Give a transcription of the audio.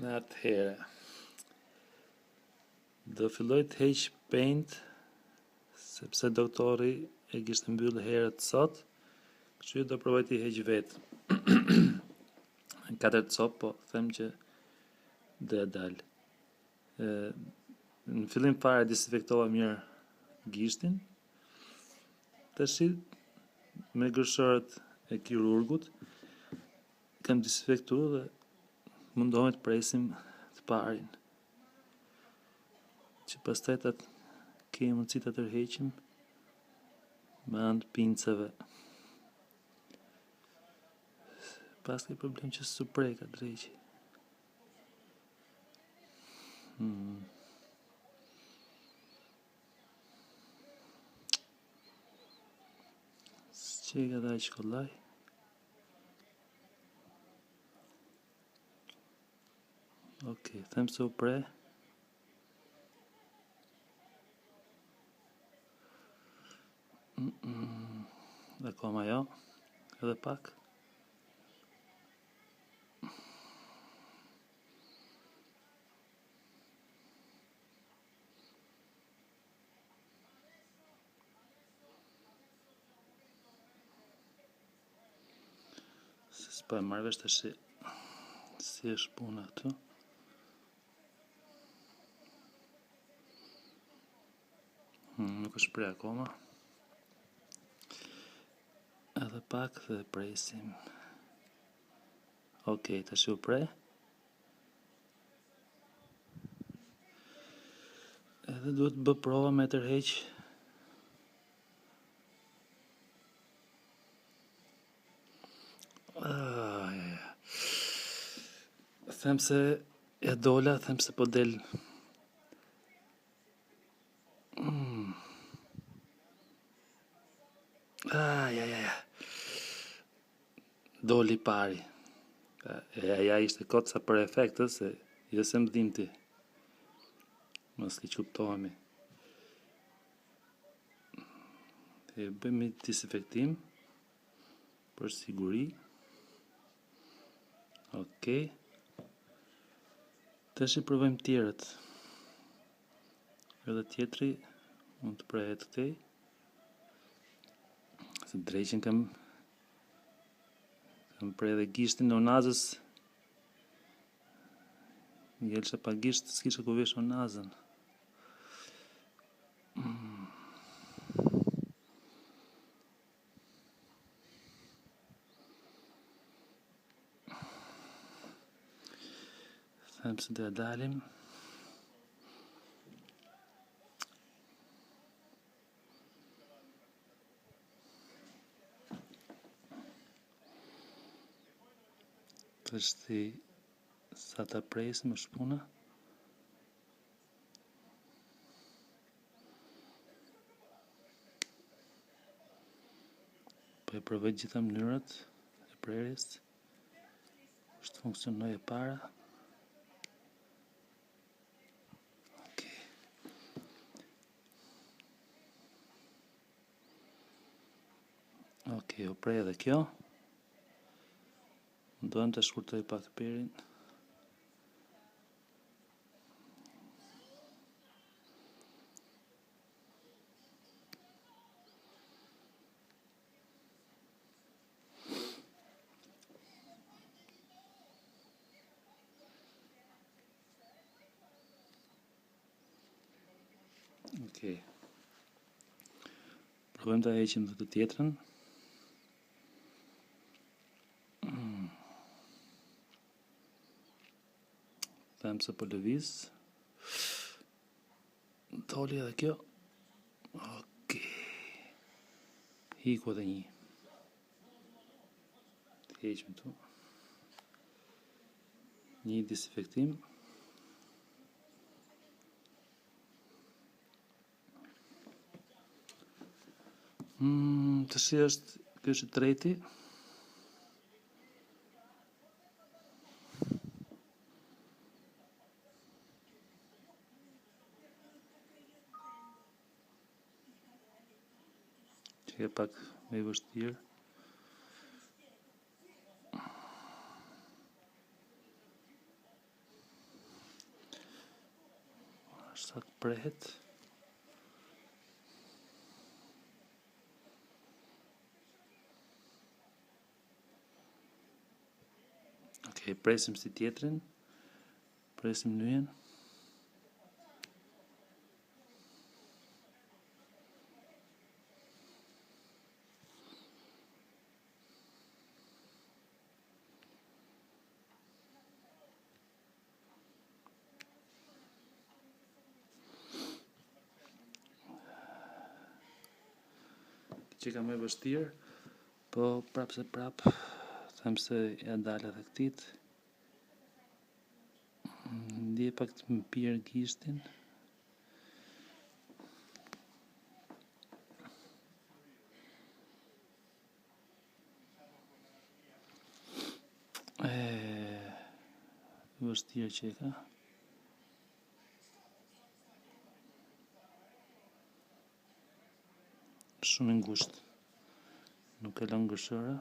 Atëhere, do filloj të heq peint, sepse doktori e kishte mbyllë herët sot, kështu do provoj t'i heq vetë. 4 copë, po them që do e dalë. Në fillim fare desinfektova mirë gishtin, tashi me gërshërët e kirurgut kam desinfektuar dhe mundohemi të presim të parin, që pastaj kemi mundësi ta tërheqim me anë të pincave. Pas ke problem që s'u preka dreqi. S'qega dhe shkollaj. Okej, them se u pre. Dhe koma jo, edhe pak. Se s'po e marrë vesh tash si është puna këtu. Nuk është pre akoma. Edhe pak dhe presim. Okej, tash u pre. Edhe duhet bë prova me tërheq. Them se e dola, them se po del. Doli pari. Ja ishte kotsa për efektës, se jo se më dhimti. Mos li quptohemi. Dhe bëjmë desinfektim për siguri. Okej. Tash i provojmë tjerët. Edhe tjetri mund të prehet këtej. Se dreqin kam prej dhe gishtin në onazës. Ngelsha pa gisht, s'kisha ku vesh onazën. Them se do e dalim. Tashti sa ta presim është puna. Po e provoj gjitha mënyrat e prerjes. Është funksionoj e para. Okej, u prej edhe kjo. Ndohem të shkurtoj pak perin. Okej. Provojmë ta heqim dhe të tjetrën. Them se po lëviz. Doli edhe kjo. Okej. Hiku edhe një. Të heqim tu. Një desinfektim. Tash ky është treti. Që e pak me vështirë. sa prehet. Okej, presim si tjetrin. Presim lyhen. Që ka më e vështirë, po prap them se ja dala dhe këtit. Ndje pak të më pirë gishtin. Vështirë që e ka. Shumë ngushtë. Nuk e lën gërshëra.